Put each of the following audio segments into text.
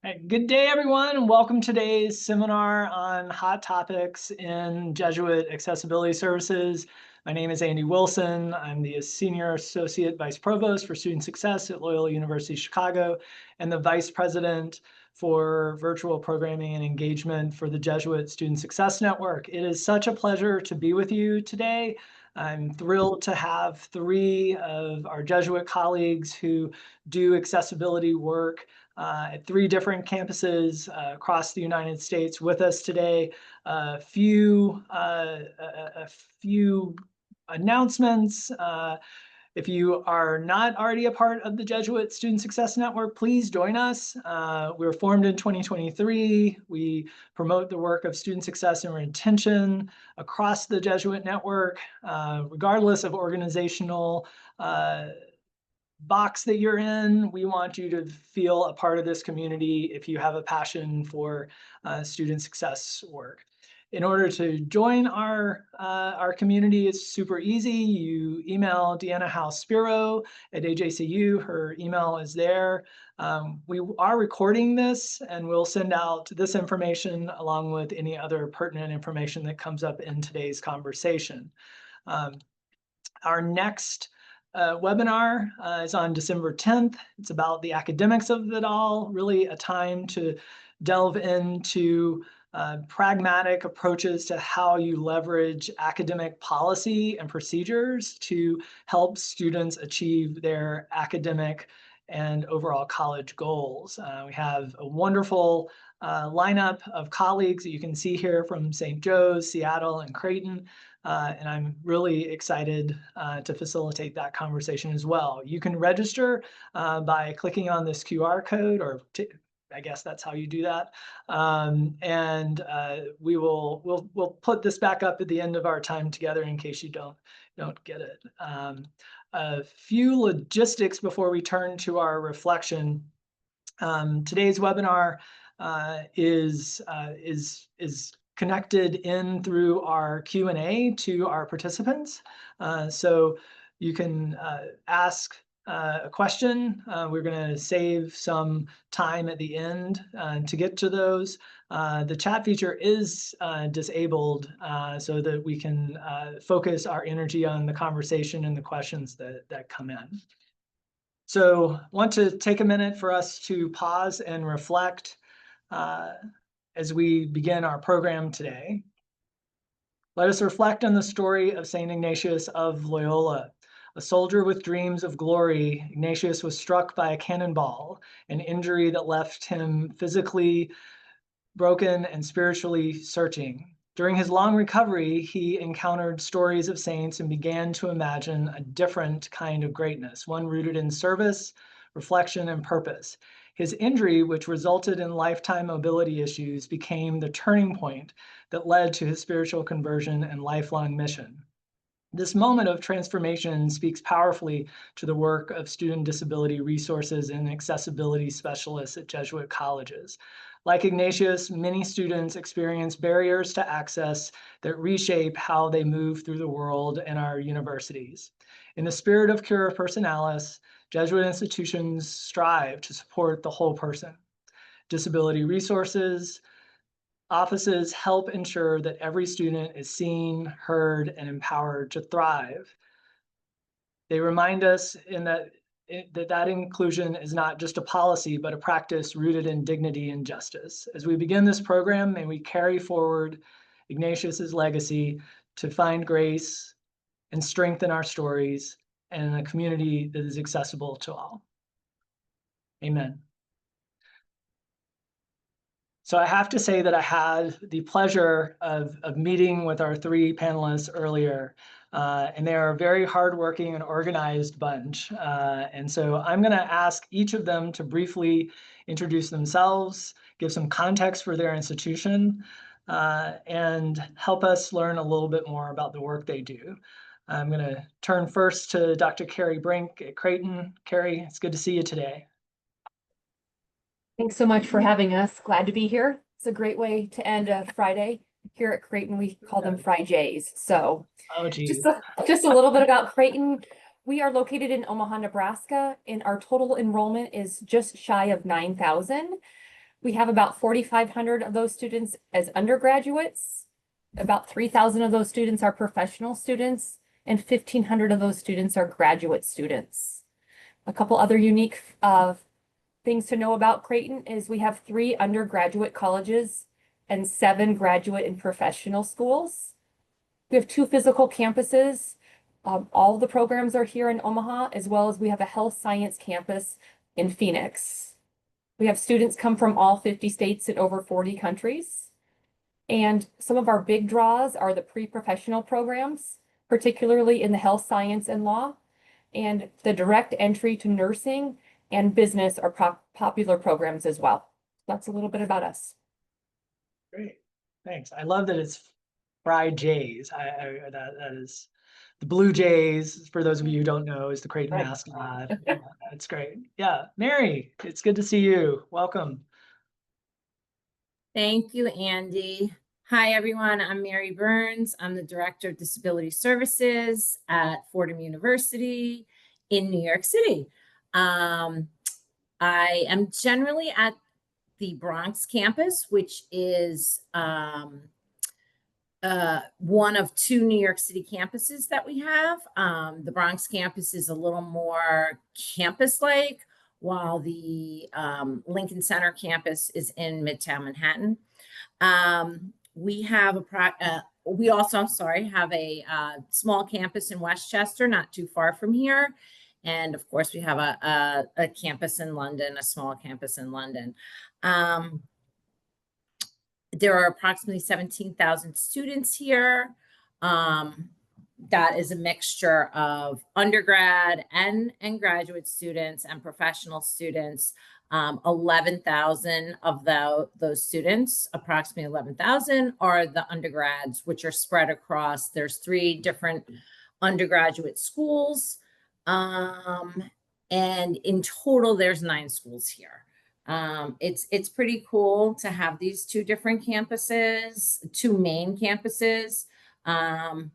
Good day, everyone, and welcome to today's seminar on hot topics in Jesuit accessibility services. My name is Andy Wilson. I'm the Senior Associate Vice Provost for Student Success at Loyola University Chicago and the Vice President for Virtual Programming and Engagement for the Jesuit Student Success Network. It is such a pleasure to be with you today. I'm thrilled to have three of our Jesuit colleagues who do accessibility work at three different campuses across the United States with us today. A few announcements. If you are not already a part of the Jesuit Student Success Network, please join us. We were formed in 2023. We promote the work of student success and retention across the Jesuit network, regardless of organizational box that you're in. We want you to feel a part of this community if you have a passion for student success work. In order to join our community, it's super easy. You email Deanna House-Spiro at AJCU. Her email is there. We are recording this, and we'll send out this information along with any other pertinent information that comes up in today's conversation. Our next webinar is on December 10th. It's about the academics of it all, really a time to delve into pragmatic approaches to how you leverage academic policy and procedures to help students achieve their academic and overall college goals. We have a wonderful lineup of colleagues that you can see here from St. Joe's, Seattle, and Creighton. And I'm really excited to facilitate that conversation as well. You can register by clicking on this QR code, or I guess that's how you do that. We'll put this back up at the end of our time together in case you don't get it. A few logistics before we turn to our reflection. Today's webinar is connected in through our Q&A to our participants. So you can ask a question. We're going to save some time at the end to get to those. The chat feature is disabled so that we can focus our energy on the conversation and the questions that come in. So I want to take a minute for us to pause and reflect as we begin our program today. Let us reflect on the story of St. Ignatius of Loyola. A soldier with dreams of glory, Ignatius was struck by a cannonball, an injury that left him physically broken and spiritually searching. During his long recovery, he encountered stories of saints and began to imagine a different kind of greatness, one rooted in service, reflection, and purpose. His injury, which resulted in lifetime mobility issues, became the turning point that led to his spiritual conversion and lifelong mission. This moment of transformation speaks powerfully to the work of student disability resources and accessibility specialists at Jesuit colleges. Like Ignatius, many students experience barriers to access that reshape how they move through the world and our universities. In the spirit of Cura Personalis, Jesuit institutions strive to support the whole person. Disability resources offices help ensure that every student is seen, heard, and empowered to thrive. They remind us that inclusion is not just a policy, but a practice rooted in dignity and justice. As we begin this program, may we carry forward Ignatius's legacy to find grace and strengthen our stories and a community that is accessible to all. Amen. So I have to say that I had the pleasure of meeting with our three panelists earlier, and they are a very hardworking and organized bunch. And so I'm going to ask each of them to briefly introduce themselves, give some context for their institution, and help us learn a little bit more about the work they do. I'm going to turn first to Dr. Carrie Brink at Creighton. Carrie, it's good to see you today. Thanks so much for having us. Glad to be here. It's a great way to end a Friday. Here at Creighton, we call them Fridays. So just a little bit about Creighton. We are located in Omaha, Nebraska, and our total enrollment is just shy of 9,000. We have about 4,500 of those students as undergraduates. About 3,000 of those students are professional students, and 1,500 of those students are graduate students. A couple other unique things to know about Creighton is we have 3 undergraduate colleges and 7 graduate and professional schools. We have 2 physical campuses. All the programs are here in Omaha, as well as we have a health science campus in Phoenix. We have students come from all 50 states and over 40 countries. And some of our big draws are the pre-professional programs, particularly in the health science and law, and the direct entry to nursing and business are popular programs as well. That's a little bit about us. Great, thanks. I love that it's Fried Jays. That is the Blue Jays. For those of you who don't know, is the Creighton Right. mascot. Yeah, that's great. Yeah, Mary, it's good to see you. Welcome. Thank you, Andy. Hi, everyone. I'm Mary Byrnes. I'm the Director of Disability Services at Fordham University in New York City. I am generally at the Bronx campus, which is one of 2 New York City campuses that we have. The Bronx campus is a little more campus-like, while the Lincoln Center campus is in Midtown Manhattan. We have we also, have a small campus in Westchester, not too far from here. And of course, we have a campus in London, a small campus in London. There are approximately 17,000 students here. That is a mixture of undergrad and graduate students and professional students. 11,000 of those students, approximately 11,000, are the undergrads, which are spread across, there's 3 different undergraduate schools. And in total, there's 9 schools here. It's pretty cool to have these 2 different campuses, 2 main campuses. And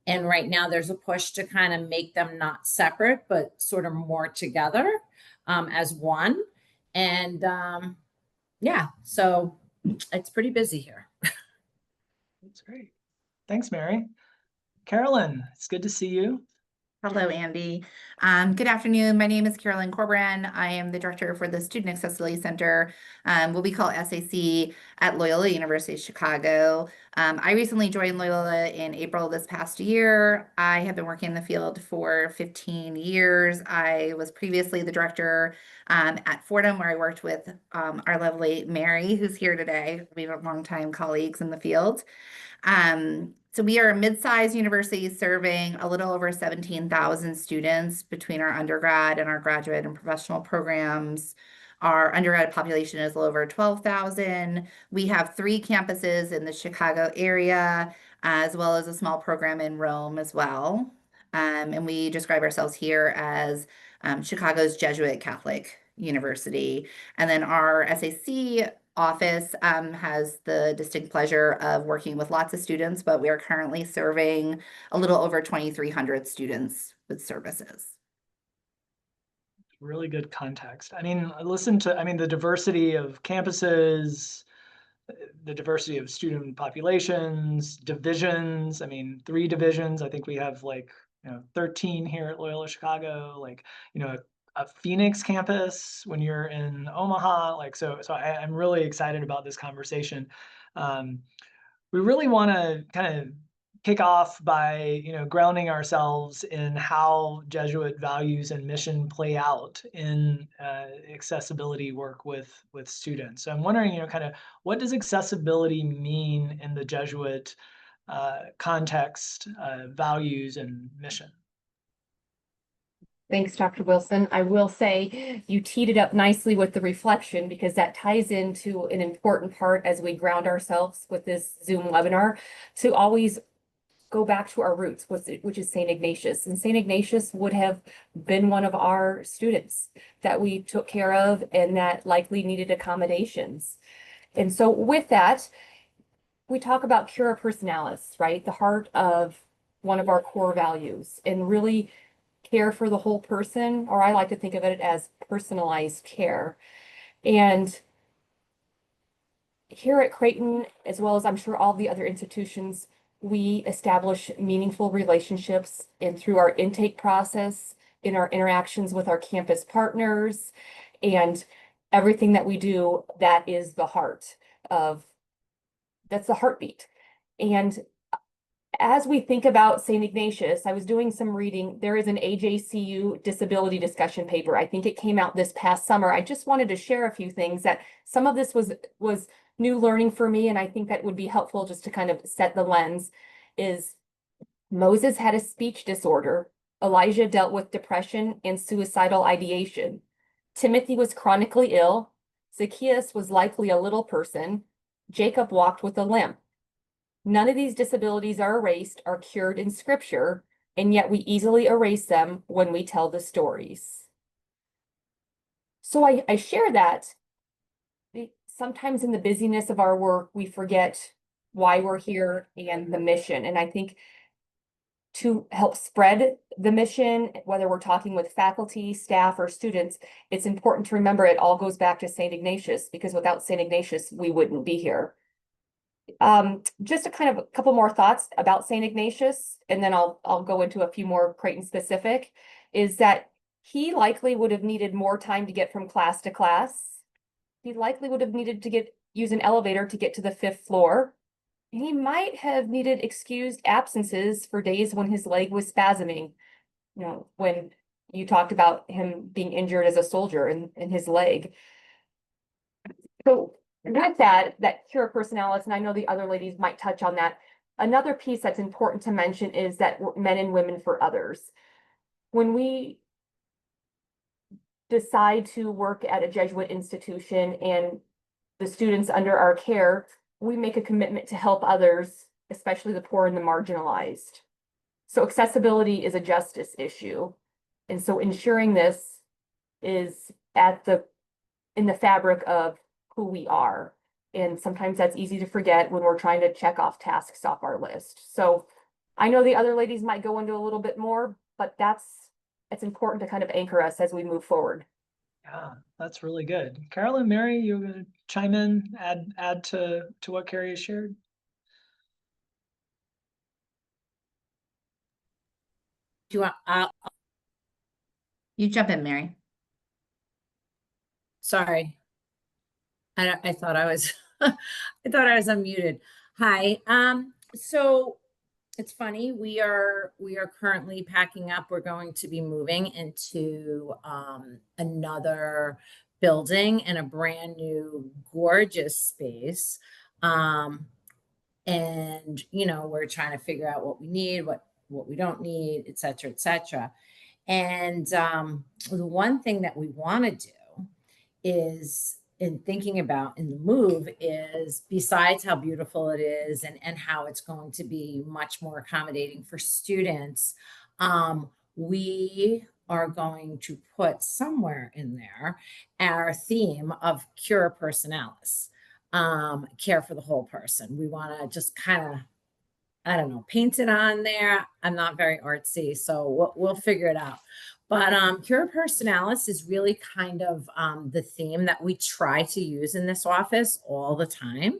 right now there's a push to kind of make them not separate, but sort of more together as one. And yeah, so it's pretty busy here. That's great. Thanks, Mary. Carolyn, it's good to see you. Hello, Andy. Good afternoon. My name is Carolyn Corbran. I am the director for the Student Accessibility Center, what we call SAC at Loyola University of Chicago. I recently joined Loyola in April this past year. I have been working in the field for 15 years. I was previously the director at Fordham, where I worked with our lovely Mary, who's here today. We have longtime colleagues in the field. So we are a mid-sized university serving a little over 17,000 students between our undergrad and our graduate and professional programs. Our undergrad population is a little over 12,000. We have 3 campuses in the Chicago area, as well as a small program in Rome as well. And we describe ourselves here as Chicago's Jesuit Catholic University. And then our SAC office has the distinct pleasure of working with lots of students, but we are currently serving a little over 2,300 students with services. Really good context. I mean, the diversity of campuses, the diversity of student populations, divisions. I mean, 3 divisions. I think we have 13 here at Loyola Chicago, a Phoenix campus when you're in Omaha. So I'm really excited about this conversation. We really want to kind of kick off by grounding ourselves in how Jesuit values and mission play out in accessibility work with students. So I'm wondering, kind of what does accessibility mean in the Jesuit context, values and mission? Thanks, Dr. Wilson. I will say you teed it up nicely with the reflection, because that ties into an important part as we ground ourselves with this Zoom webinar, to always go back to our roots, which is St. Ignatius. And St. Ignatius would have been one of our students that we took care of and that likely needed accommodations. And so with that, we talk about cura personalis, right? The heart of one of our core values, and really care for the whole person, or I like to think of it as personalized care. And here at Creighton, as well as I'm sure all the other institutions, we establish meaningful relationships and through our intake process, in our interactions with our campus partners, and everything that we do, that is the heart of, that's the heartbeat. And as we think about St. Ignatius, I was doing some reading. There is an AJCU disability discussion paper. I think it came out this past summer. I just wanted to share a few things that some of this was new learning for me, and I think that would be helpful just to kind of set the lens. Is Moses had a speech disorder. Elijah dealt with depression and suicidal ideation. Timothy was chronically ill. Zacchaeus was likely a little person. Jacob walked with a limp. None of these disabilities are erased or cured in scripture, and yet we easily erase them when we tell the stories. So I share that sometimes in the busyness of our work, we forget why we're here and the mission. And I think to help spread the mission, whether we're talking with faculty, staff, or students, it's important to remember it all goes back to St. Ignatius, because without St. Ignatius, we wouldn't be here. Just a couple more thoughts about St. Ignatius, and then I'll go into a few more Creighton specific, is that he likely would have needed more time to get from class to class. He likely would have needed to use an elevator to get to the 5th floor. He might have needed excused absences for days when his leg was spasming. You know, when you talked about him being injured as a soldier in his leg. So with that cura personalis, and I know the other ladies might touch on that, another piece that's important to mention is that we're men and women for others. When we decide to work at a Jesuit institution and the students under our care, we make a commitment to help others, especially the poor and the marginalized. So accessibility is a justice issue. And so ensuring this is in the fabric of who we are. And sometimes that's easy to forget when we're trying to check off tasks off our list. So I know the other ladies might go into a little bit more, but it's important to kind of anchor us as we move forward. Yeah, that's really good. Carolyn, Mary, you going to chime in, add to what Carrie has shared? Do you want, You jump in, Mary. sorry. I thought I was, I thought I was unmuted. Hi. So it's funny. We are currently packing up. We're going to be moving into another building in a brand new, gorgeous space. And we're trying to figure out what we need, what we don't need, et cetera, et cetera. And the one thing that we want to do is, in thinking about in the move, is besides how beautiful it is and how it's going to be much more accommodating for students, we are going to put somewhere in there our theme of cura personalis, care for the whole person. We want to just kind of, I don't know, paint it on there. I'm not very artsy, so we'll figure it out. But cura personalis is really kind of the theme that we try to use in this office all the time.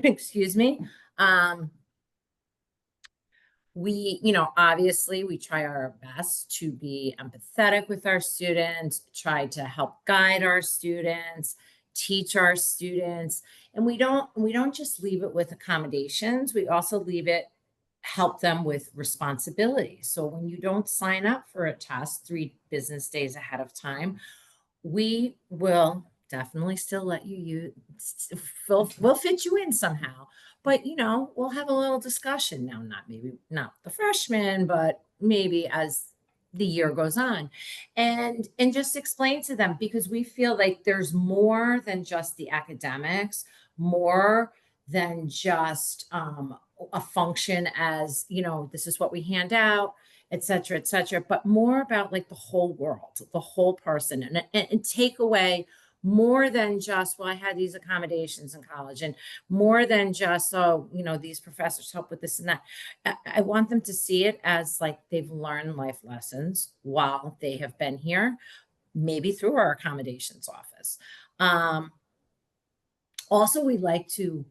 Excuse me. We, obviously we try our best to be empathetic with our students, try to help guide our students, teach our students. And we don't just leave it with accommodations. We also help them with responsibility. So when you don't sign up for a test 3 business days ahead of time, we will definitely still let you we'll fit you in somehow. But we'll have a little discussion now, not the freshmen, but maybe as the year goes on, and just explain to them, because we feel like there's more than just the academics, more than just a function as, this is what we hand out, et cetera, but more about like the whole world, the whole person, and take away more than just, well, I had these accommodations in college, and more than just, oh, these professors help with this and that. I want them to see it as like they've learned life lessons while they have been here, maybe through our accommodations office. Also, we like to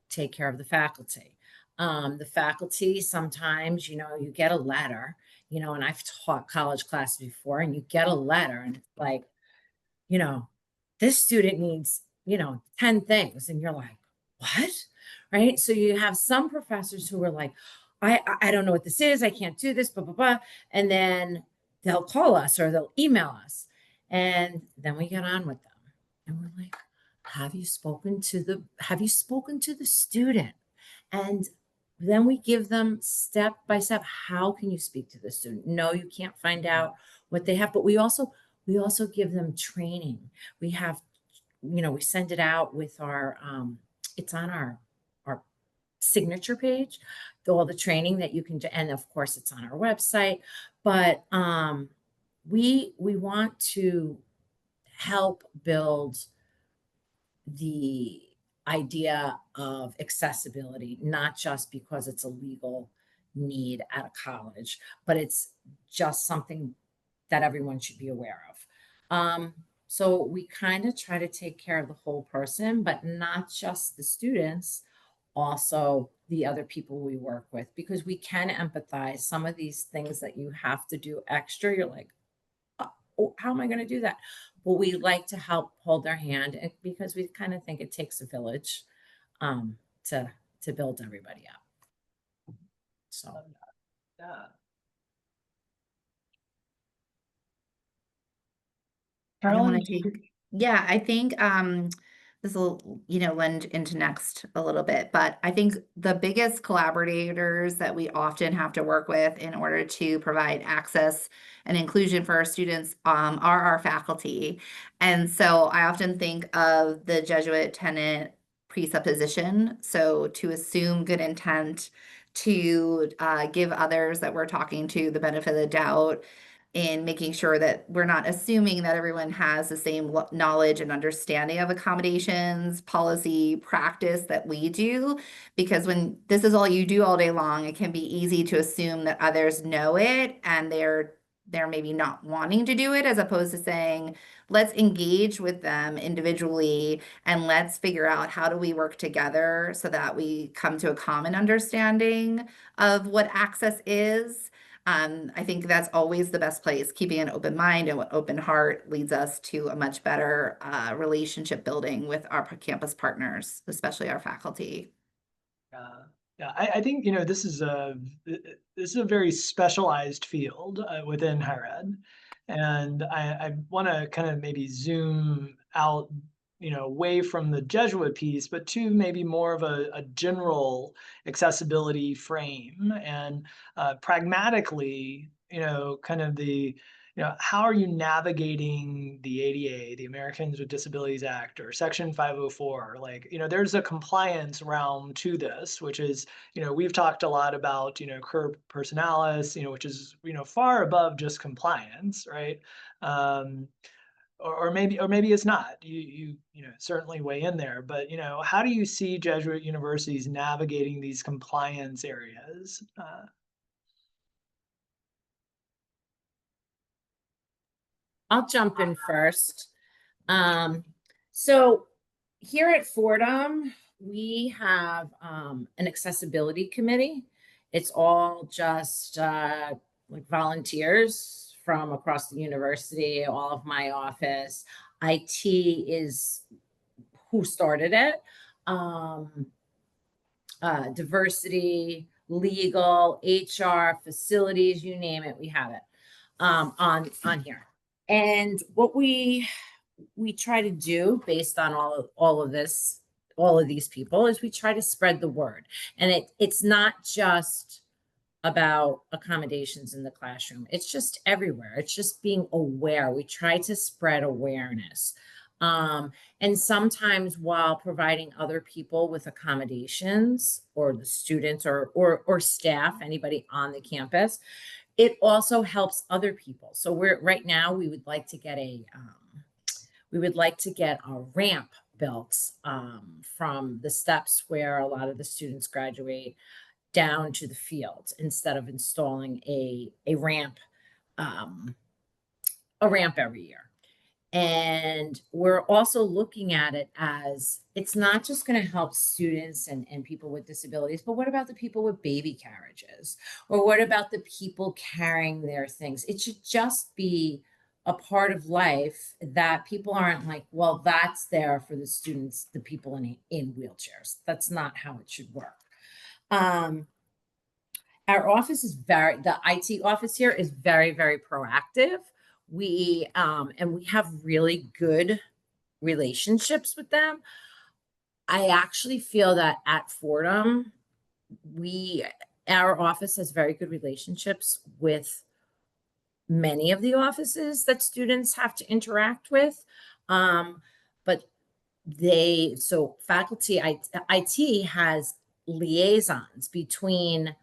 take care of the faculty. The faculty, sometimes, you get a letter, and I've taught college classes before, and you get a letter and it's like, you know, this student needs, 10 things. And you're like, what? Right. So you have some professors who are like, I don't know what this is. I can't do this, blah, blah, blah. And then they'll call us or they'll email us. And then we get on with them. And we're like, have you spoken to the student? And then we give them step by step. How can you speak to the student? No, you can't find out what they have, but we also give them training. We have, we send it out with our, it's on our signature page, all the training that you can do. And of course it's on our website, but we want to help build the idea of accessibility, not just because it's a legal need at a college, but it's just something that everyone should be aware of. So we kind of try to take care of the whole person, but not just the students, also the other people we work with, because we can empathize. Some of these things that you have to do extra, you're like, oh, how am I going to do that? Well, we like to help hold their hand because we kind of think it takes a village to build everybody up. So, Yeah. I Carolyn? want to take, yeah, I think this will, lend into next a little bit, but I think the biggest collaborators that we often have to work with in order to provide access and inclusion for our students are our faculty. And so I often think of the Jesuit tenet presupposition. So to assume good intent, to give others that we're talking to the benefit of the doubt, in making sure that we're not assuming that everyone has the same knowledge and understanding of accommodations, policy, practice that we do. Because when this is all you do all day long, it can be easy to assume that others know it and they're maybe not wanting to do it, as opposed to saying, let's engage with them individually and let's figure out how do we work together so that we come to a common understanding of what access is. I think that's always the best place. Keeping an open mind and an open heart leads us to a much better relationship building with our campus partners, especially our faculty. Yeah, I think, this is a very specialized field within higher ed. And I want to kind of maybe zoom out, away from the Jesuit piece, but to maybe more of a general accessibility frame and pragmatically, kind of the, how are you navigating the ADA, the Americans with Disabilities Act, or Section 504? Like, there's a compliance realm to this, which is, we've talked a lot about, curb personalis, which is, far above just compliance, right? Or maybe it's not. You certainly weigh in there, but how do you see Jesuit universities navigating these compliance areas? I'll jump in first. So here at Fordham, we have an accessibility committee. It's all just like volunteers from across the university, all of my office. IT is who started it. Diversity, legal, HR, facilities, you name it, we have it on here. And what we try to do based on all of these people is we try to spread the word. And it's not just about accommodations in the classroom. It's just everywhere. It's just being aware. We try to spread awareness. And sometimes while providing other people with accommodations, or the students or staff, anybody on the campus, it also helps other people. So right now we would like to get a ramp built from the steps where a lot of the students graduate down to the field, instead of installing a ramp every year. And we're also looking at it as it's not just going to help students and people with disabilities, but what about the people with baby carriages? Or what about the people carrying their things? It should just be a part of life that people aren't like, well, that's there for the students, the people in wheelchairs. That's not how it should work. Our office is the IT office here is very, very proactive. We have really good relationships with them. I actually feel that at Fordham, our office has very good relationships with many of the offices that students have to interact with. But faculty IT has liaisons between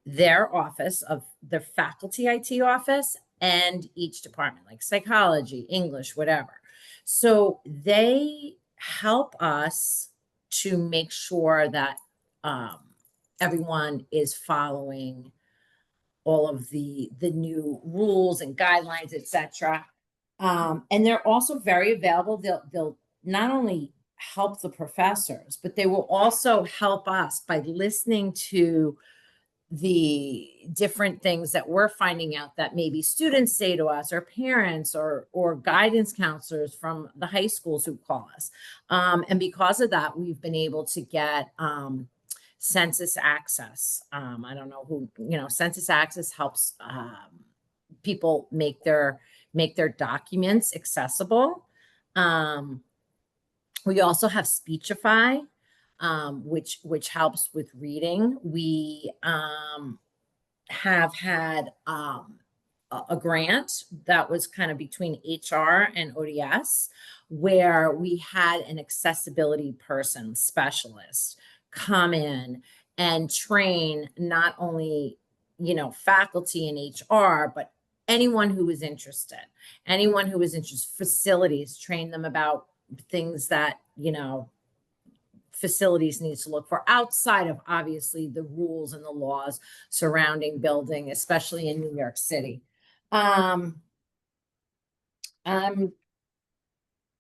their office of the faculty IT office and each department, like psychology, English, whatever. So they help us to make sure that everyone is following all of the new rules and guidelines, etc. And they're also very available. They'll not only help the professors, but they will also help us by listening to the different things that we're finding out that maybe students say to us, or parents, or guidance counselors from the high schools who call us. And because of that, we've been able to get census access. I don't know who, census access helps people make their documents accessible. We also have Speechify, which helps with reading. We have had a grant that was kind of between HR and ODS, where we had an accessibility person specialist come in and train not only, faculty in HR, but anyone who was interested, facilities, train them about things that, facilities needs to look for outside of obviously the rules and the laws surrounding building, especially in New York City.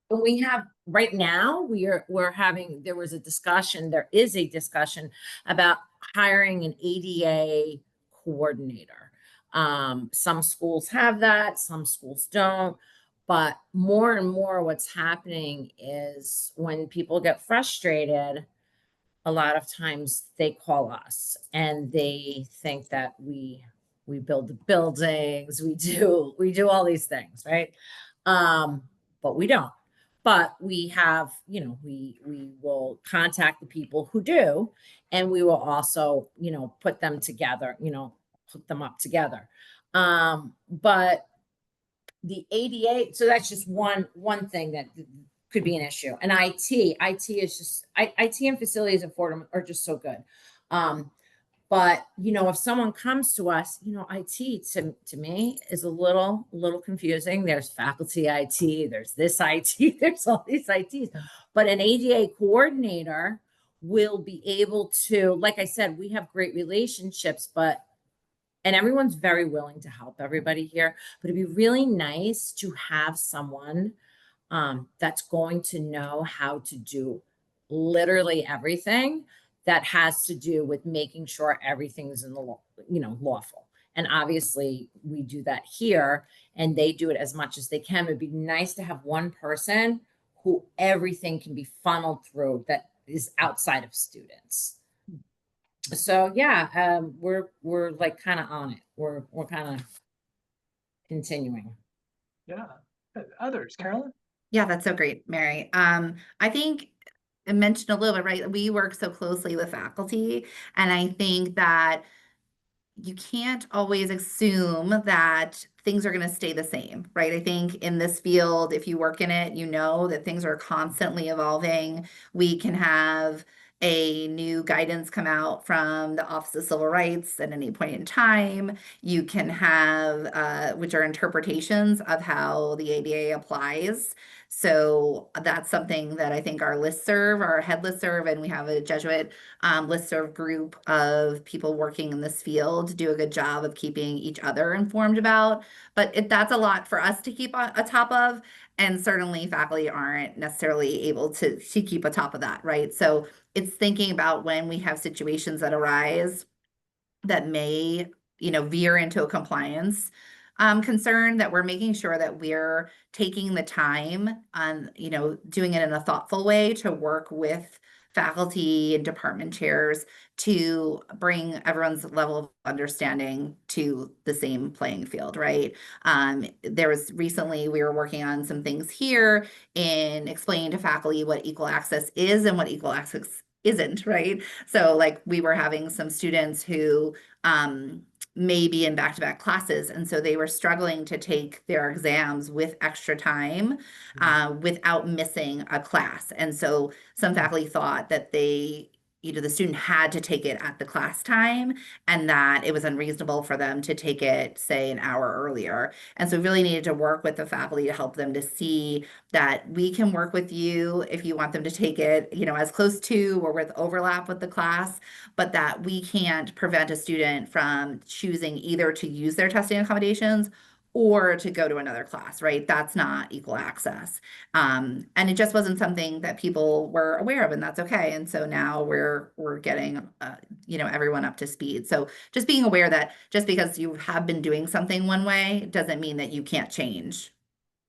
We have right now, there is a discussion about hiring an ADA coordinator. Some schools have that, some schools don't. But more and more what's happening is when people get frustrated, a lot of times they call us and they think that we build the buildings, we do all these things, right? But we don't. But we have, we will contact the people who do, and we will also, put them together, hook them up together. But the ADA, so that's just one thing that could be an issue. And IT is just, IT and facilities at Fordham are just so good. But if someone comes to us, IT to me is a little confusing. There's faculty IT, there's this IT, there's all these ITs. But an ADA coordinator will be able to, like I said, we have great relationships, and everyone's very willing to help everybody here, but it'd be really nice to have someone that's going to know how to do literally everything that has to do with making sure everything is in the law, lawful. And obviously we do that here, and they do it as much as they can. It'd be nice to have one person who everything can be funneled through that is outside of students. So yeah, we're like kind of on it. We're kind of continuing. Yeah. Others, Carolyn? Yeah, that's so great, Mary. I think I mentioned a little bit, right? We work so closely with faculty, and I think that you can't always assume that things are going to stay the same, right? I think in this field, if you work in it, you know that things are constantly evolving. We can have a new guidance come out from the Office of Civil Rights at any point in time. You can have, which are interpretations of how the ADA applies. So that's something that I think our listserv, our head listserv, and we have a Jesuit listserv group of people working in this field do a good job of keeping each other informed about. But that's a lot for us to keep on top of. And certainly faculty aren't necessarily able to keep on top of that, right? So it's thinking about when we have situations that arise that may, veer into a compliance concern, that we're making sure that we're taking the time on, doing it in a thoughtful way to work with faculty and department chairs to bring everyone's level of understanding to the same playing field, right? There was recently, we were working on some things here in explaining to faculty what equal access is and what equal access isn't, right? So like we were having some students who may be in back-to-back classes, and so they were struggling to take their exams with extra time without missing a class. And so some faculty thought that the student had to take it at the class time, and that it was unreasonable for them to take it, say, an hour earlier. And so we really needed to work with the faculty to help them to see that we can work with you if you want them to take it, as close to or with overlap with the class, but that we can't prevent a student from choosing either to use their testing accommodations or to go to another class, right? That's not equal access. And it just wasn't something that people were aware of, and that's okay. And so now we're getting, everyone up to speed. So just being aware that just because you have been doing something one way doesn't mean that you can't change.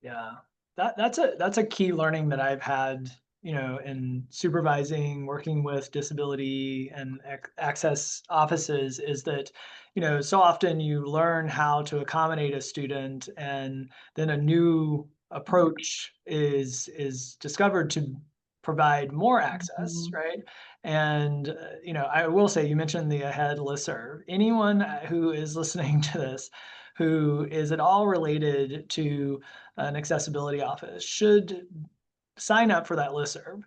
Yeah, that's a key learning that I've had, in supervising, working with disability and access offices, is that, so often you learn how to accommodate a student, and then a new approach is discovered to provide more access, right? And I will say, you mentioned the AHEAD listserv. Anyone who is listening to this, who is at all related to an accessibility office, should sign up for that listserv.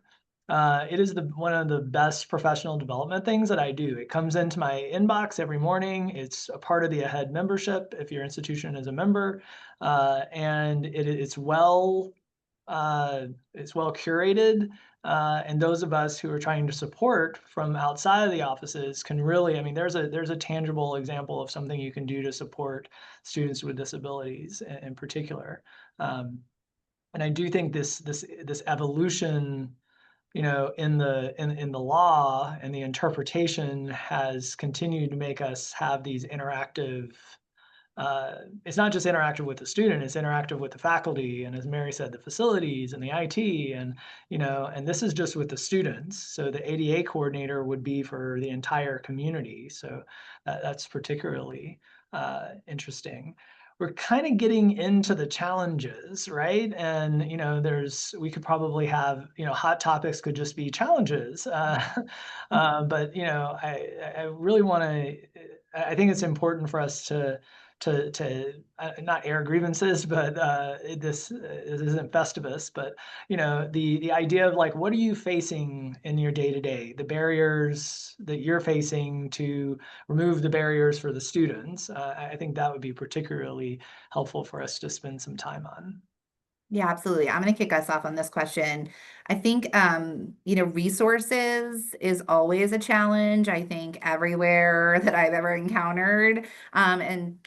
It is one of the best professional development things that I do. It comes into my inbox every morning. It's a part of the AHEAD membership if your institution is a member, and it's well curated. And those of us who are trying to support from outside of the offices can really, there's a tangible example of something you can do to support students with disabilities in particular. And I do think this evolution, in the law and the interpretation, has continued to make us have these interactive. It's not just interactive with the student; it's interactive with the faculty, and as Mary said, the facilities and the IT, and and this is just with the students. So the ADA coordinator would be for the entire community. So that's particularly interesting. We're kind of getting into the challenges, right? And we could probably have, hot topics could just be challenges. But I really want to. I think it's important for us to not air grievances, but this isn't Festivus, but the idea of like, what are you facing in your day to day, the barriers that you're facing to remove the barriers for the students. I think that would be particularly helpful for us to spend some time on. Yeah, absolutely. I'm going to kick us off on this question. I think, resources is always a challenge. I think everywhere that I've ever encountered, and,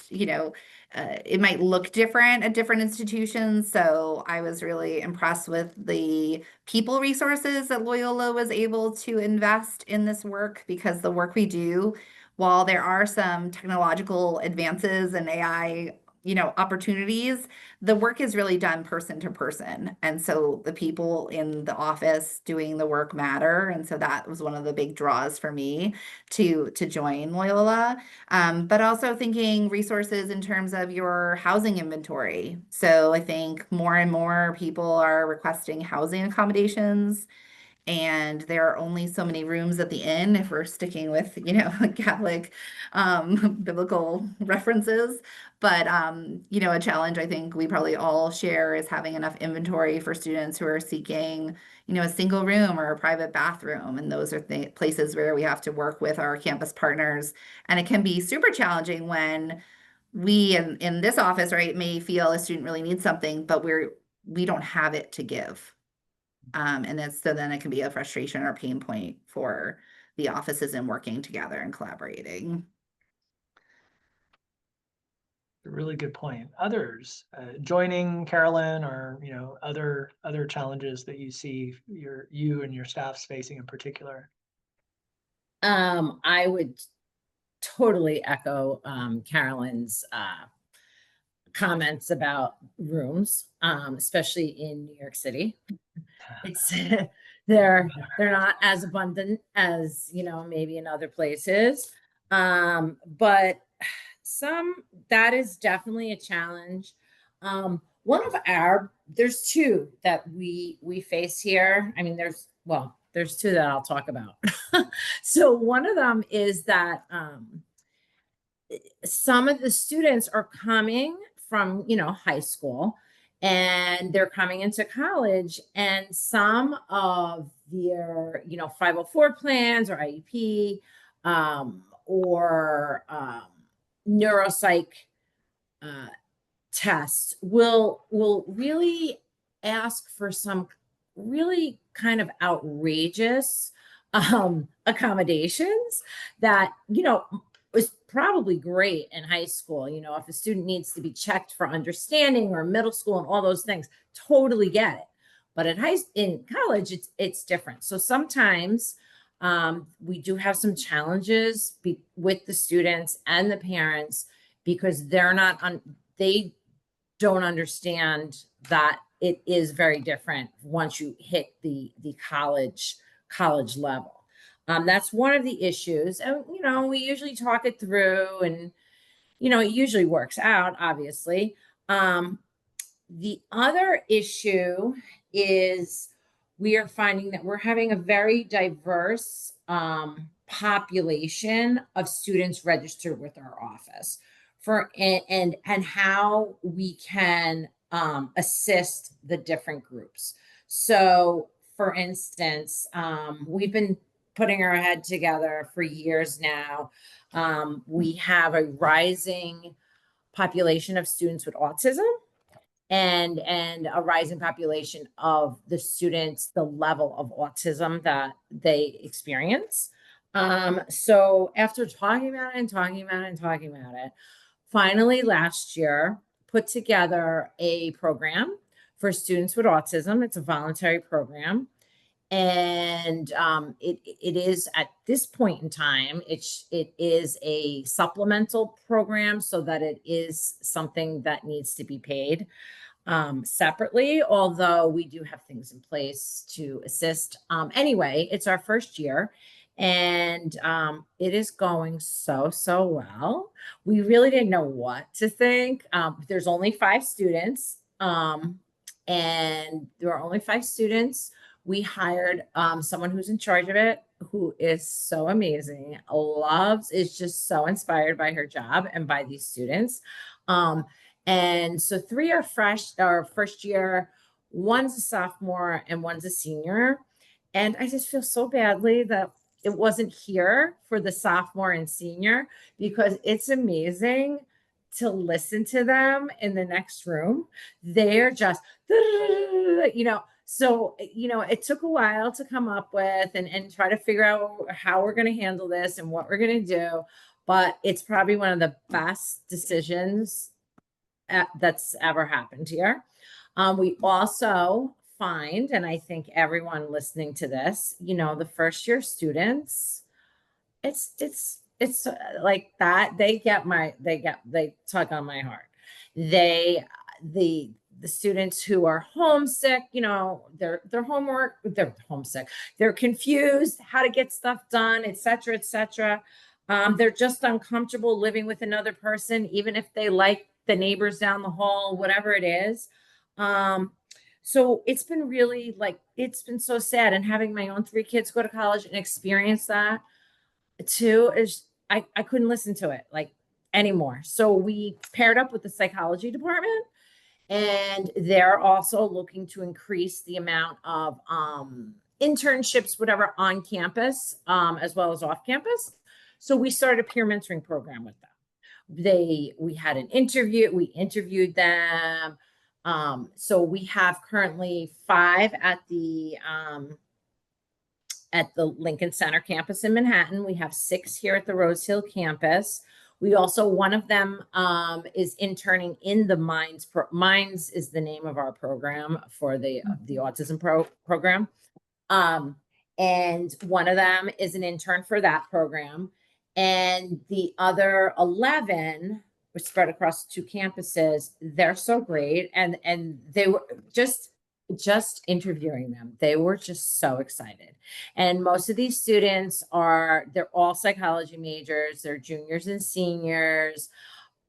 it might look different at different institutions. So I was really impressed with the people resources that Loyola was able to invest in this work, because the work we do, while there are some technological advances and AI, opportunities, the work is really done person to person. And so the people in the office doing the work matter. And so that was one of the big draws for me to join Loyola. But also thinking resources in terms of your housing inventory. So I think more and more people are requesting housing accommodations, and there are only so many rooms at the inn, if we're sticking with, Catholic biblical references. But, a challenge I think we probably all share is having enough inventory for students who are seeking, a single room or a private bathroom. And those are places where we have to work with our campus partners. And it can be super challenging when we in this office, right, may feel a student really needs something, but we don't have it to give. So then it can be a frustration or pain point for the offices in working together and collaborating. A really good point. Others joining Carolyn, or other challenges that you see you and your staff's facing in particular. I would totally echo Carolyn's comments about rooms, especially in New York City. It's they're not as abundant as maybe in other places, but that is definitely a challenge. There's two that we face here. I mean, there's two that I'll talk about. So one of them is that some of the students are coming from high school, and they're coming into college, and some of their 504 plans or IEP or neuropsych tests will really ask for some really kind of outrageous accommodations that is probably great in high school. If a student needs to be checked for understanding, or middle school and all those things, totally get it. But in college, it's different. So sometimes we do have some challenges with the students and the parents, because they don't understand that it is very different once you hit the college level. That's one of the issues. And, we usually talk it through, and, it usually works out, obviously. The other issue is we are finding that we're having a very diverse population of students registered with our office and how we can assist the different groups. So, for instance, we've been putting our head together for years now. We have a rising population of students with autism, and a rising population of the students, the level of autism that they experience. So after talking about it, finally last year put together a program for students with autism. It's a voluntary program. And it is, at this point in time, it is a supplemental program, so that it is something that needs to be paid separately, although we do have things in place to assist. Anyway, it's our first year, and it is going so well. We really didn't know what to think. There's only 5 students, and there are only 5 students. We hired someone who's in charge of it, who is so amazing, is just so inspired by her job and by these students. And so 3 are first year, one's a sophomore, and one's a senior. And I just feel so badly that it wasn't here for the sophomore and senior, because it's amazing to listen to them in the next room. They're just, so, it took a while to come up with and try to figure out how we're going to handle this and what we're going to do. But it's probably one of the best decisions that's ever happened here. We also find, and I think everyone listening to this, the first year students, it's like that. They tug on my heart. The students who are homesick, their homework, they're homesick, they're confused how to get stuff done, etc., etc. They're just uncomfortable living with another person, even if they like the neighbors down the hall, whatever it is. So it's been really it's been so sad. And having my own 3 kids go to college and experience that too, is I couldn't listen to it anymore. So we paired up with the psychology department, and they're also looking to increase the amount of internships, whatever, on campus, as well as off campus. So we started a peer mentoring program with them. We had an interview, we interviewed them. So we have currently 5 at the Lincoln Center campus in Manhattan. We have 6 here at the Rose Hill campus. We also, one of them is interning in the Minds is the name of our program for the autism program. And one of them is an intern for that program. And the other 11, which spread across 2 campuses, they're so great. And they were just interviewing them, they were just so excited. And most of these students they're all psychology majors, they're juniors and seniors,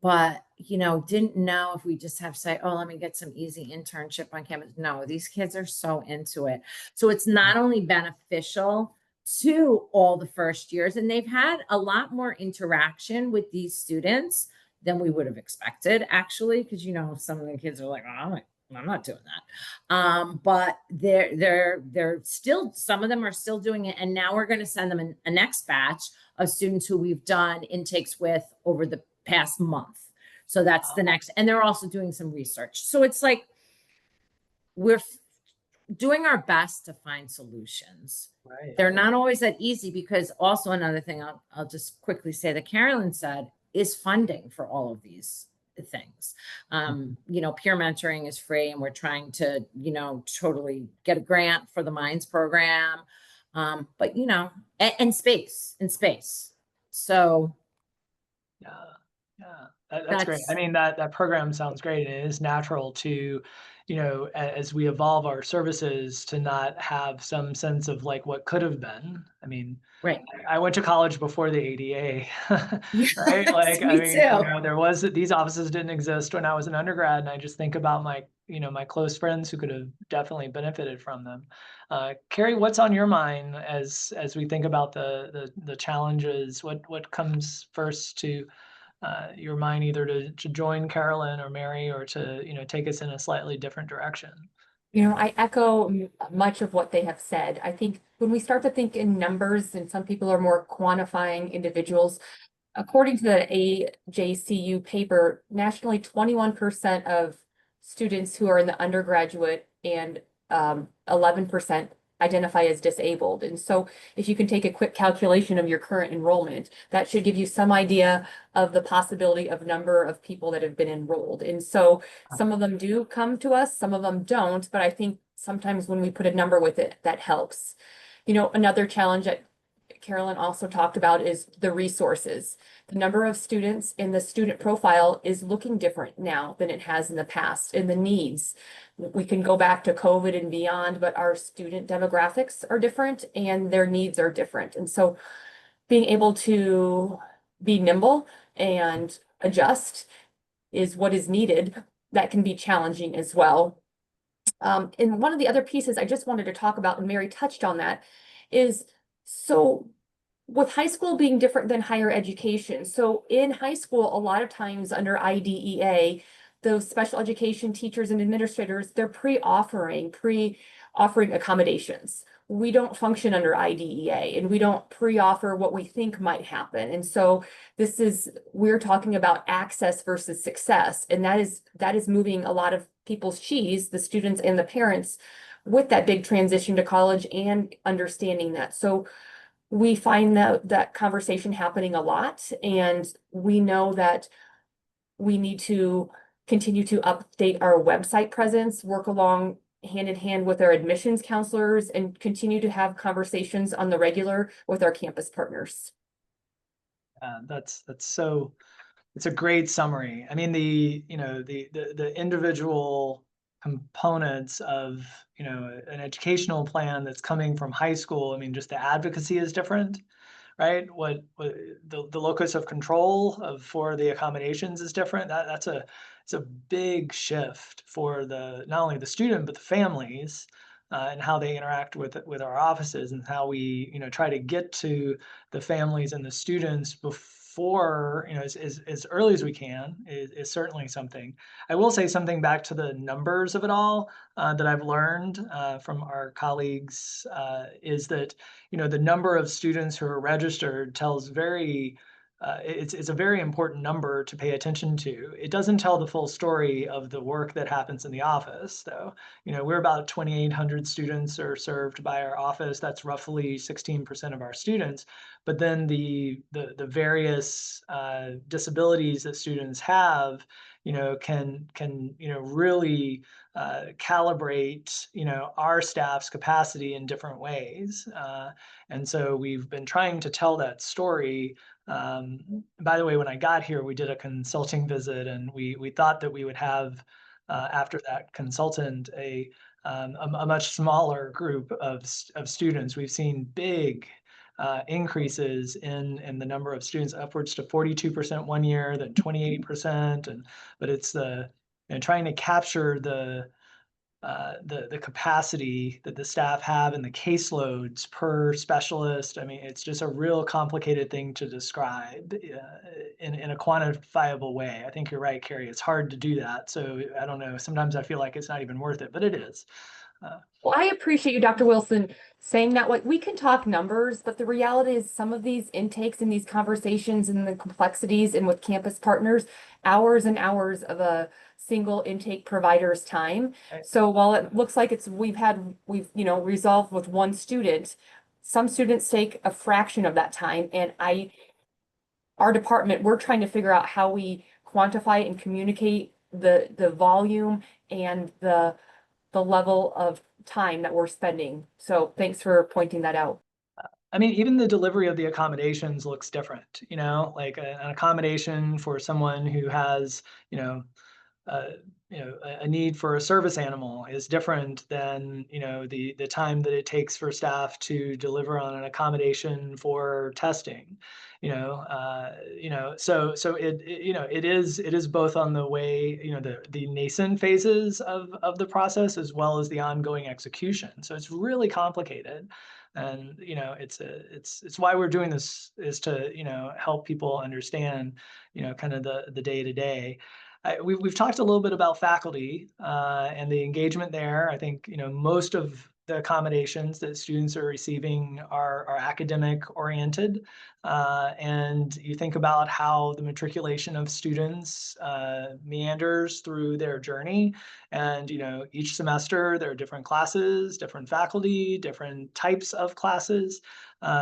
but didn't know if we just have to say, oh, let me get some easy internship on campus. No, these kids are so into it. So it's not only beneficial to all the first years, and they've had a lot more interaction with these students than we would have expected, actually, because some of the kids are like, oh, I'm not doing that. But they're still, some of them are still doing it. And now we're going to send them a next batch of students who we've done intakes with over the past month. So that's the next, and they're also doing some research. So it's like, we're doing our best to find solutions. Right. They're not always that easy, because also another thing I'll just quickly say that Carolyn said is funding for all of these things. Peer mentoring is free, and we're trying to, totally get a grant for the Minds program. But and space. So That's great. I mean, that program sounds great. And it is natural to, as we evolve our services, to not have some sense of like what could have been. I mean, right. I went to college before the ADA, right? Yes, Like, me too. there was, these offices didn't exist when I was an undergrad, and I just think about my close friends who could have definitely benefited from them. Carrie, what's on your mind as we think about the challenges? What comes first to your mind, either to join Carolyn or Mary, or to take us in a slightly different direction? I echo much of what they have said. I think when we start to think in numbers, and some people are more quantifying individuals, according to the AJCU paper, nationally, 21% of students who are in the undergraduate and 11% identify as disabled. And so if you can take a quick calculation of your current enrollment, that should give you some idea of the possibility of number of people that have been enrolled. And so some of them do come to us, some of them don't, but I think sometimes when we put a number with it, that helps. Another challenge that Carolyn also talked about is the resources. The number of students in the student profile is looking different now than it has in the past, and the needs. We can go back to COVID and beyond, but our student demographics are different and their needs are different. And so being able to be nimble and adjust is what is needed. That can be challenging as well. And one of the other pieces I just wanted to talk about, and Mary touched on that, is so with high school being different than higher education. So in high school, a lot of times under IDEA, those special education teachers and administrators, they're pre-offering accommodations. We don't function under IDEA, and we don't pre-offer what we think might happen. And so we're talking about access versus success. And that is moving a lot of people's cheese, the students and the parents, with that big transition to college and understanding that. So we find that conversation happening a lot, and we know that we need to continue to update our website presence, work along hand in hand with our admissions counselors, and continue to have conversations on the regular with our campus partners. It's a great summary. I mean, the individual components of an educational plan that's coming from high school. I mean, just the advocacy is different, right? What the locus of control for the accommodations is different. It's a big shift for not only the student but the families, and how they interact with our offices, and how we try to get to the families and the students before as early as we can is certainly something. I will say something back to the numbers of it all that I've learned from our colleagues is that the number of students who are registered tells very it's a very important number to pay attention to. It doesn't tell the full story of the work that happens in the office, though. We're about 2,800 students are served by our office. That's roughly 16% of our students. But then the various disabilities that students have, can really calibrate our staff's capacity in different ways. And so we've been trying to tell that story. By the way, when I got here, we did a consulting visit, and we thought that we would have, after that consultant, a much smaller group of students. We've seen big increases in the number of students, upwards to 42% one year, then 28%, but it's trying to capture the capacity that the staff have and the caseloads per specialist. I mean, it's just a real complicated thing to describe in a quantifiable way. I think you're right, Carrie. It's hard to do that. So I don't know. Sometimes I feel like it's not even worth it, but it is. Well, I appreciate you, Dr. Wilson, saying that. Like, we can talk numbers, but the reality is some of these intakes and these conversations and the complexities and with campus partners, hours and hours of a single intake provider's time. Right. So while it looks like we've resolved with one student, some students take a fraction of that time. And our department, we're trying to figure out how we quantify and communicate the volume and the level of time that we're spending. So thanks for pointing that out. I mean, even the delivery of the accommodations looks different, like an accommodation for someone who has, a need for a service animal is different than, the time that it takes for staff to deliver on an accommodation for testing, so it is both on the way, the nascent phases of the process as well as the ongoing execution. So it's really complicated. And it's why we're doing this, is to help people understand kind of the day to day. We've talked a little bit about faculty and the engagement there. I think most of the accommodations that students are receiving are academic oriented, and you think about how the matriculation of students meanders through their journey, and each semester there are different classes, different faculty, different types of classes.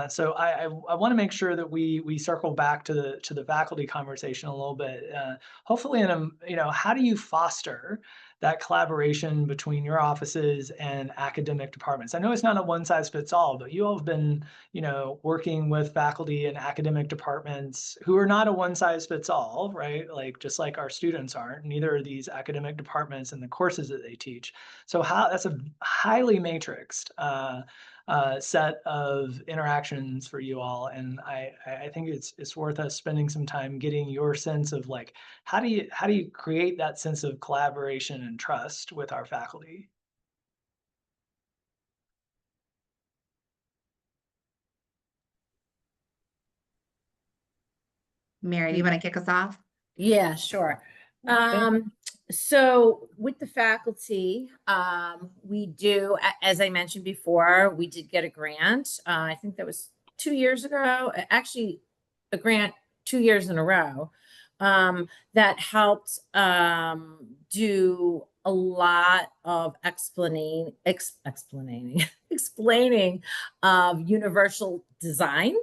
So I want to make sure that we circle back to the faculty conversation a little bit. Hopefully, how do you foster that collaboration between your offices and academic departments? I know it's not a one size fits all, but you all have been, working with faculty and academic departments who are not a one size fits all, right? Like, just like our students aren't, neither are these academic departments and the courses that they teach. So that's a highly matrixed set of interactions for you all, and I think it's worth us spending some time getting your sense of, like, how do you create that sense of collaboration and trust with our faculty? Mary, do you want to kick us off? Yeah, sure. So with the faculty, we do, as I mentioned before, we did get a grant. I think that was 2 years ago, actually a grant 2 years in a row, that helped do a lot of explaining of universal design.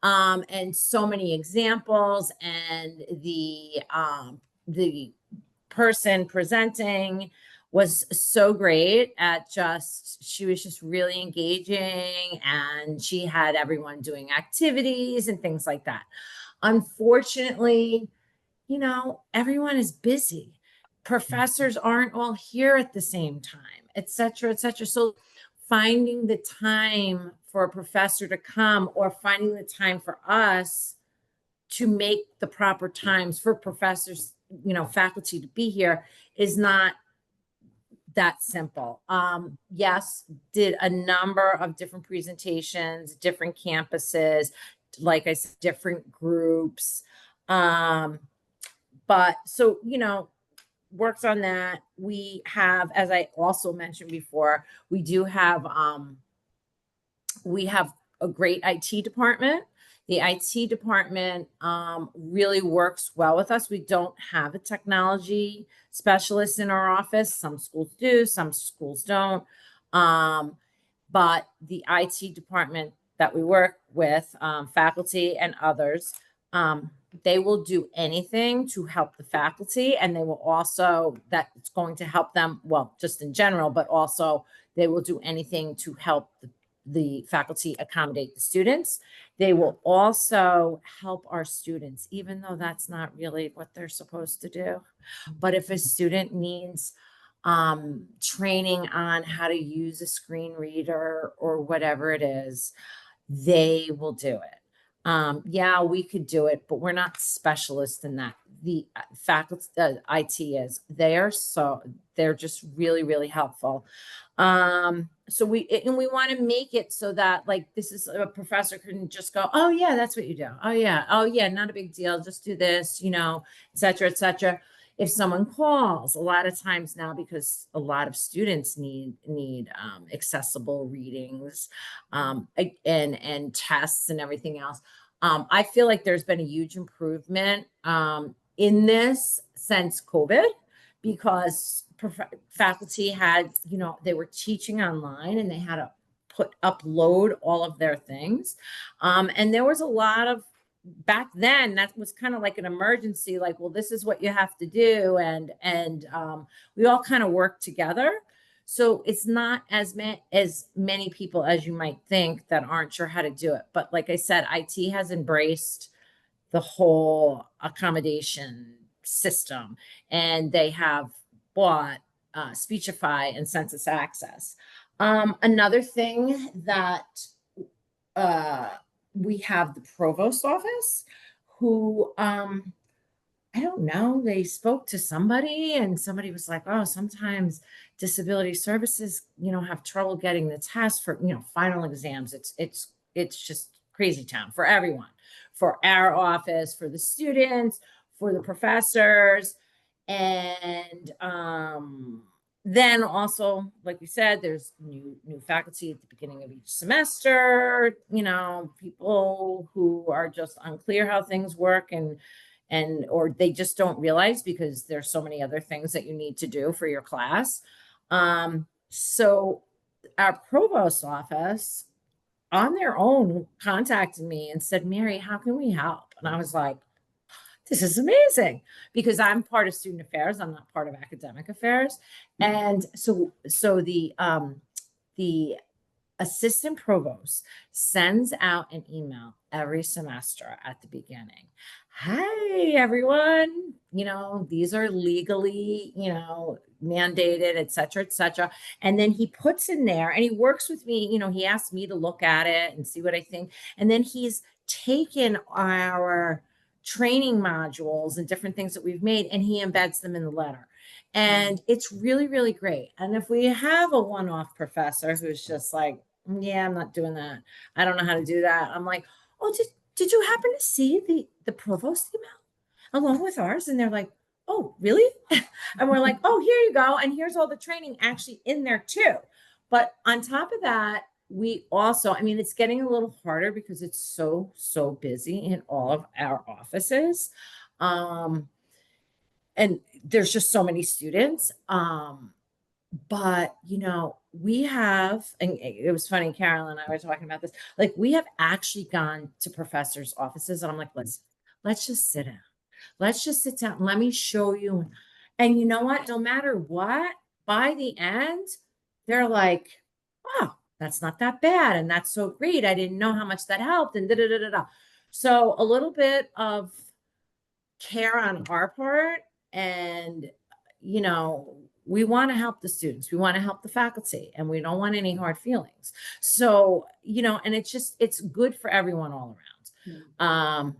And so many examples, and the person presenting was so great at she was just really engaging, and she had everyone doing activities and things like that. Unfortunately, everyone is busy. Professors aren't all here at the same time, et cetera, et cetera. So finding the time for a professor to come, or finding the time for us to make the proper times for professors, faculty to be here, is not that simple. Yes, did a number of different presentations, different campuses, like I said, different groups. But so, worked on that. We have, as I also mentioned before, we have a great IT department. The IT department really works well with us. We don't have a technology specialist in our office. Some schools do, some schools don't. But the IT department that we work with, faculty and others, they will do anything to help the faculty, and they will also, that it's going to help them, well, just in general, but also they will do anything to help the faculty accommodate the students. They will also help our students, even though that's not really what they're supposed to do. But if a student needs training on how to use a screen reader or whatever it is, they will do it. Yeah, we could do it, but we're not specialists in that. The faculty, IT is, they're just really, really helpful. So we want to make it so that, like, this is a professor can just go, oh yeah, that's what you do. Oh yeah, not a big deal. Just do this, you know, et cetera, et cetera. If someone calls, a lot of times now, because a lot of students need accessible readings, and tests and everything else. I feel like there's been a huge improvement in this since COVID, because faculty had, you know, they were teaching online and they had to upload all of their things. And there was a lot of, back then, that was kind of like an emergency, like, well, this is what you have to do. And we all kind of work together. So it's not as many people as you might think that aren't sure how to do it. But like I said, IT has embraced the whole accommodation system, and they have bought Speechify and Census Access. Another thing that we have the provost office, who I don't know, they spoke to somebody and somebody was like, oh, sometimes disability services, you know, have trouble getting the test for, you know, final exams. It's just crazy town for everyone, for our office, for the students, for the professors. And then also, like we said, there's new faculty at the beginning of each semester, you know, people who are just unclear how things work, and or they just don't realize because there's so many other things that you need to do for your class. So our provost office on their own contacted me and said, Mary, how can we help? And I was like, this is amazing, because I'm part of student affairs. I'm not part of academic affairs. And so the assistant provost sends out an email every semester at the beginning. Hey, everyone, you know, these are legally, you know, mandated, et cetera, et cetera. And then he puts in there, and he works with me, you know, he asked me to look at it and see what I think. And then he's taken our training modules and different things that we've made, and he embeds them in the letter. And it's really, really great. And if we have a one-off professor who's just like, yeah, I'm not doing that, I don't know how to do that, I'm like, oh, did you happen to see the provost email along with ours? And they're like, oh, really? And we're like, oh, here you go. And here's all the training actually in there too. But on top of that, we also, I mean, it's getting a little harder because it's so busy in all of our offices. And there's just so many students. But, you know, we have, and it was funny, Carolyn and I were talking about this, like, we have actually gone to professors' offices, and I'm like, let's just sit down. Let's just sit down. Let me show you. And you know what? No matter what, by the end, they're like, oh, that's not that bad. And that's so great. I didn't know how much that helped. And da-da-da-da-da. So a little bit of care on our part. And, you know, we want to help the students. We want to help the faculty. And we don't want any hard feelings. So, you know, and it's good for everyone all around.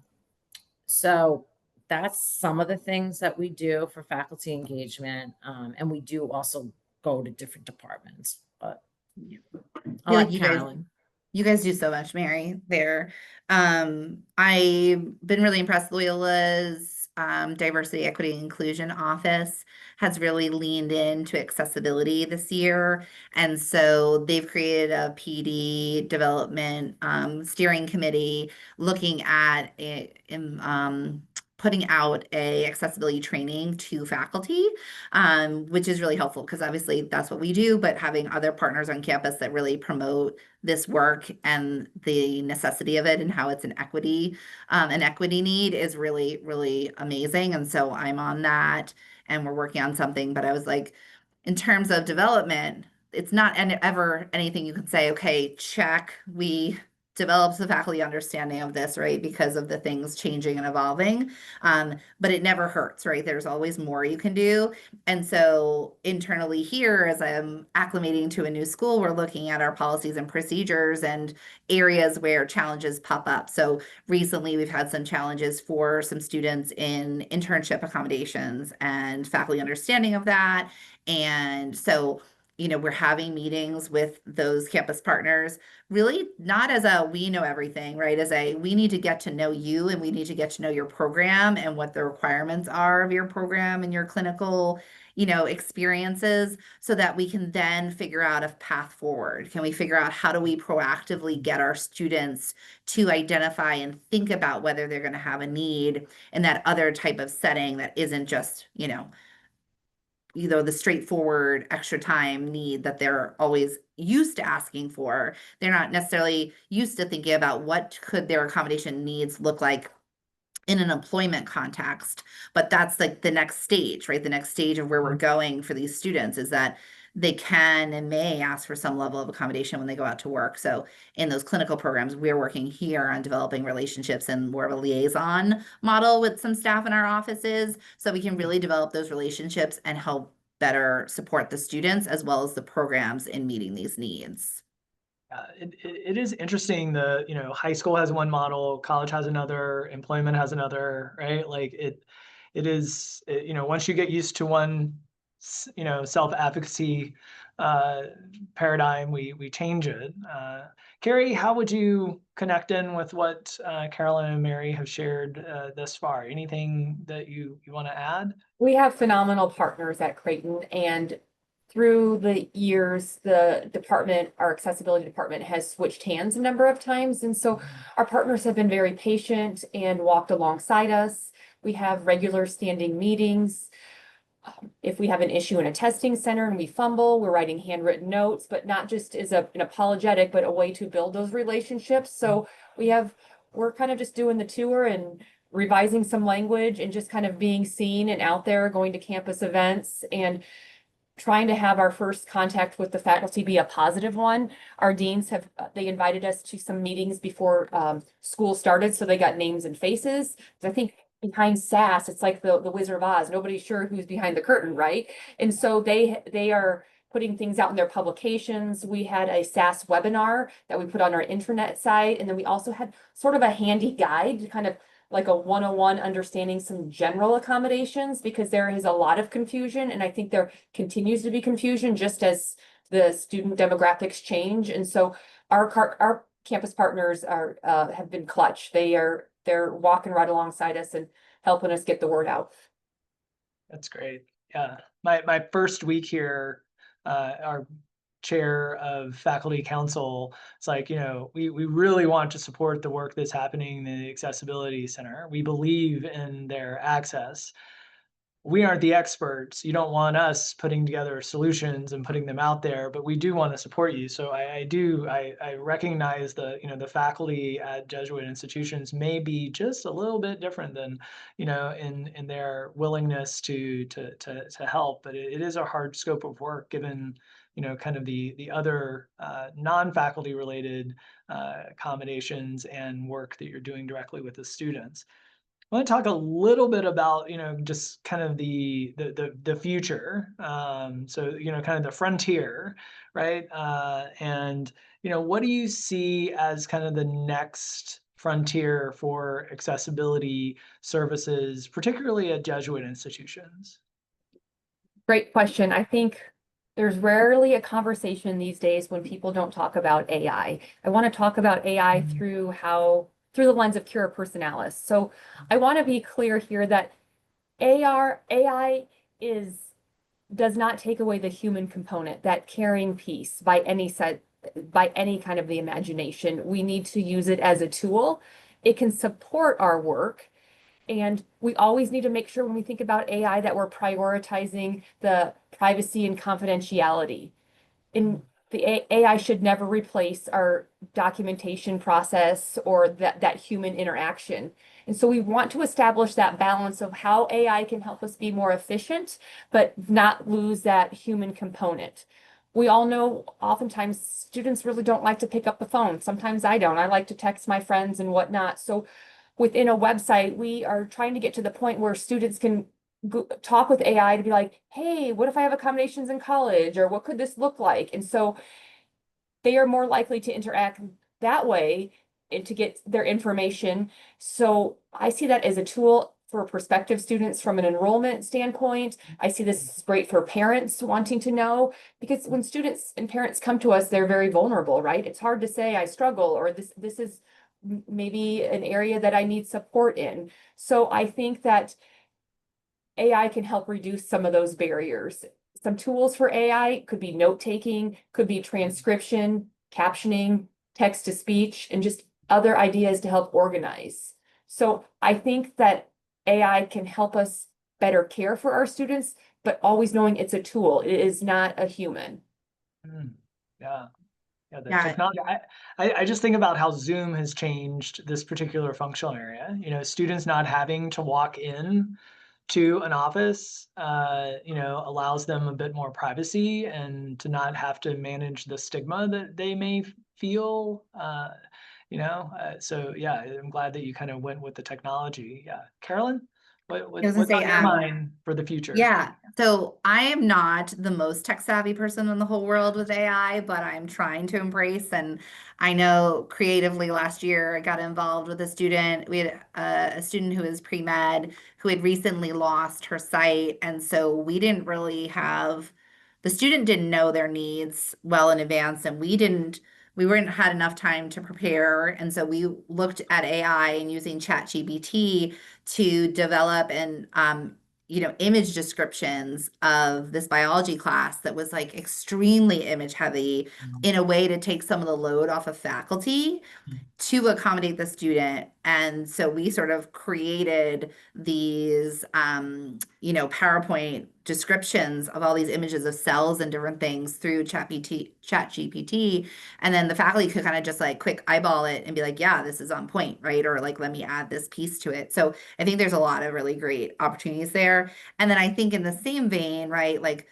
So that's some of the things that we do for faculty engagement. And we do also go to different departments. But I'll let Carolyn. You guys do so much, Mary, there. I've been really impressed with Loyola's Diversity, Equity, and Inclusion Office has really leaned into accessibility this year. And so they've created a PD development steering committee looking at it, putting out a accessibility training to faculty, which is really helpful because obviously that's what we do, but having other partners on campus that really promote this work and the necessity of it and how it's an equity need is really, really amazing. And so I'm on that and we're working on something, but I was like, in terms of development, it's not ever anything you can say, okay, check, we develops the faculty understanding of this, right? Because of the things changing and evolving. But it never hurts, right? There's always more you can do. And so internally here, as I'm acclimating to a new school, we're looking at our policies and procedures and areas where challenges pop up. So recently we've had some challenges for some students in internship accommodations and faculty understanding of that. And so we're having meetings with those campus partners, really not as a we know everything, right? As a we need to get to know you and we need to get to know your program and what the requirements are of your program and your clinical, experiences so that we can then figure out a path forward. Can we figure out how do we proactively get our students to identify and think about whether they're going to have a need in that other type of setting that isn't just, the straightforward extra time need that they're always used to asking for. They're not necessarily used to thinking about what could their accommodation needs look like in an employment context. But that's like the next stage, right? The next stage of where we're going for these students is that they can and may ask for some level of accommodation when they go out to work. So in those clinical programs, we're working here on developing relationships and more of a liaison model with some staff in our offices so we can really develop those relationships and help better support the students as well as the programs in meeting these needs. It is interesting. High school has one model, college has another, employment has another, right? Like it is, once you get used to one, self-advocacy paradigm, we change it. Carrie, how would you connect in with what Carolyn and Mary have shared thus far? Anything that you want to add? We have phenomenal partners at Creighton, and through the years, our accessibility department has switched hands a number of times. And so our partners have been very patient and walked alongside us. We have regular standing meetings. If we have an issue in a testing center and we fumble, we're writing handwritten notes, but not just as an apologetic, but a way to build those relationships. So we're kind of just doing the tour and revising some language and just kind of being seen and out there, going to campus events and trying to have our first contact with the faculty be a positive one. Our deans they invited us to some meetings before school started, so they got names and faces. I think behind SAS, it's like the Wizard of Oz. Nobody's sure who's behind the curtain, right? And so they are putting things out in their publications. We had a SAS webinar that we put on our intranet site, and then we also had sort of a handy guide, kind of like a 101 understanding some general accommodations, because there is a lot of confusion, and I think there continues to be confusion just as the student demographics change. And so our campus partners have been clutch. They're walking right alongside us and helping us get the word out. That's great. Yeah, my first week here, our chair of faculty council, it's like, we really want to support the work that's happening in the Accessibility Center. We believe in their access. We aren't the experts. You don't want us putting together solutions and putting them out there, but we do want to support you. So I recognize the faculty at Jesuit institutions may be just a little bit different than, in their willingness to help, but it is a hard scope of work given, kind of the other non-faculty related accommodations and work that you're doing directly with the students. I want to talk a little bit about, just kind of the future. So, kind of the frontier, right? And, what do you see as kind of the next frontier for accessibility services, particularly at Jesuit institutions? Great question. I think there's rarely a conversation these days when people don't talk about AI. I want to talk about AI through the lens of cura personalis. So I want to be clear here that AI does not take away the human component, that caring piece by any kind of the imagination. We need to use it as a tool. It can support our work. And we always need to make sure when we think about AI that we're prioritizing the privacy and confidentiality. In the AI should never replace our documentation process or that human interaction. And so we want to establish that balance of how AI can help us be more efficient, but not lose that human component. We all know oftentimes students really don't like to pick up the phone. Sometimes I don't. I like to text my friends and whatnot. So within a website, we are trying to get to the point where students can talk with AI to be like, hey, what if I have accommodations in college? Or what could this look like? And so they are more likely to interact that way and to get their information. So I see that as a tool for prospective students from an enrollment standpoint. I see this is great for parents wanting to know, because when students and parents come to us, they're very vulnerable, right? It's hard to say I struggle, or this is maybe an area that I need support in. So I think that AI can help reduce some of those barriers. Some tools for AI could be note-taking, could be transcription, captioning, text-to-speech, and just other ideas to help organize. So I think that AI can help us better care for our students, but always knowing it's a tool. It is not a human. Yeah. Yeah, the Yeah. technology. I just think about how Zoom has changed this particular functional area. You know, students not having to walk in to an office, you know, allows them a bit more privacy and to not have to manage the stigma that they may feel. You know, so yeah, I'm glad that you kind of went with the technology. Yeah, Carolyn, I was gonna what's say, on your mind for the future? yeah, so I am not the most tech savvy person in the whole world with AI, but I'm trying to embrace. And I know creatively last year I got involved with a student. We had a student who is pre-med who had recently lost her sight. And so we didn't really have, the student didn't know their needs well in advance, and we weren't had enough time to prepare. And so we looked at AI and using ChatGPT to develop and image descriptions of this biology class that was like extremely image heavy in a way to take some of the load off of faculty to accommodate the student. And so we sort of created these, PowerPoint descriptions of all these images of cells and different things through ChatGPT. And then the faculty could kind of just like quick eyeball it and be like, yeah, this is on point, right? Or like, let me add this piece to it. So I think there's a lot of really great opportunities there. And then I think in the same vein, right, like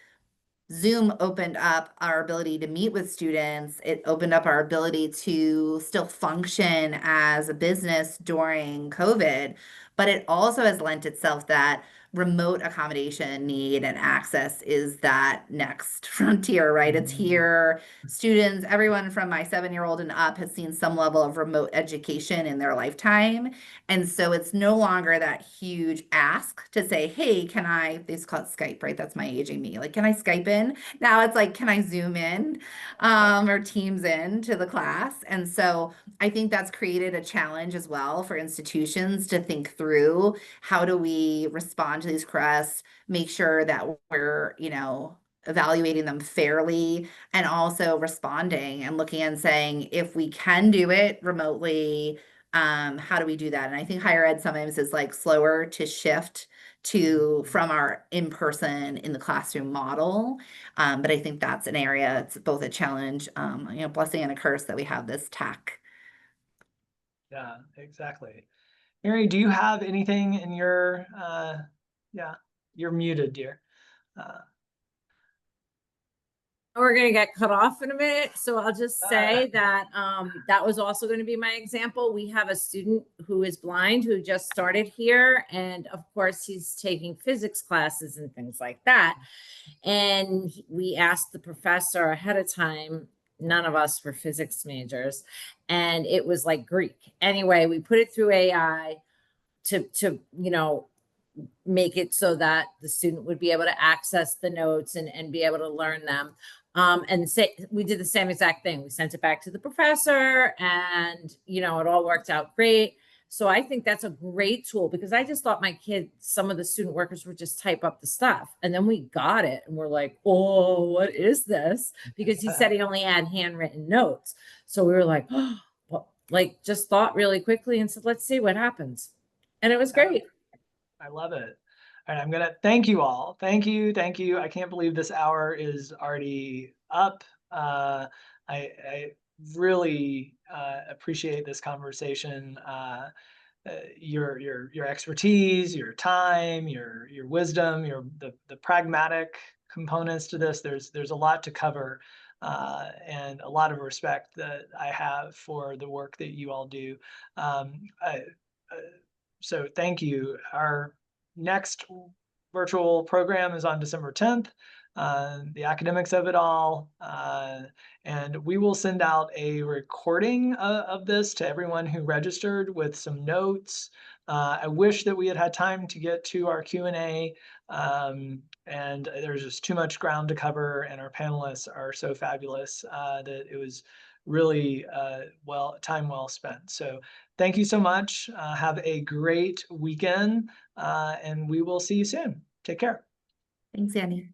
Zoom opened up our ability to meet with students. It opened up our ability to still function as a business during COVID, but it also has lent itself that remote accommodation need and access is that next frontier, right? It's here. Students, everyone from my 7-year-old and up has seen some level of remote education in their lifetime. And so it's no longer that huge ask to say, hey, they just call it Skype, right? That's my aging me. Like, can I Skype in? Now it's like, can I Zoom in or Teams in to the class? And so I think that's created a challenge as well for institutions to think through how do we respond to these requests, make sure that we're, evaluating them fairly, and also responding and looking and saying, if we can do it remotely, how do we do that? And I think higher ed sometimes is like slower to shift from our in-person in the classroom model. But I think that's an area, it's both a challenge, blessing and a curse that we have this tech. Yeah, exactly. Mary, do you have anything in your, you're muted, dear. We're going to get cut off in a minute. So I'll just say that that was also going to be my example. We have a student who is blind who just started here. And of course, he's taking physics classes and things like that. And we asked the professor ahead of time. None of us were physics majors. And it was like Greek. Anyway, we put it through AI to make it so that the student would be able to access the notes and be able to learn them. And we did the same exact thing. We sent it back to the professor, and it all worked out great. So I think that's a great tool, because I just thought my kids, some of the student workers would just type up the stuff. And then we got it and we're like, oh, what is this? Because he said he only had handwritten notes. So we were like, oh, well, like just thought really quickly and said, let's see what happens. And it was great. I love it. All right, I'm gonna thank you all. Thank you, thank you. I can't believe this hour is already up. I really appreciate this conversation. Your expertise, your time, your wisdom, the pragmatic components to this. There's a lot to cover, and a lot of respect that I have for the work that you all do. So thank you. Our next virtual program is on December 10th. The academics of it all, and we will send out a recording of this to everyone who registered with some notes. I wish that we had time to get to our Q&A, and there's just too much ground to cover, and our panelists are so fabulous that it was really time well spent. So thank you so much. Have a great weekend, and we will see you soon. Take care. Thanks, Andy.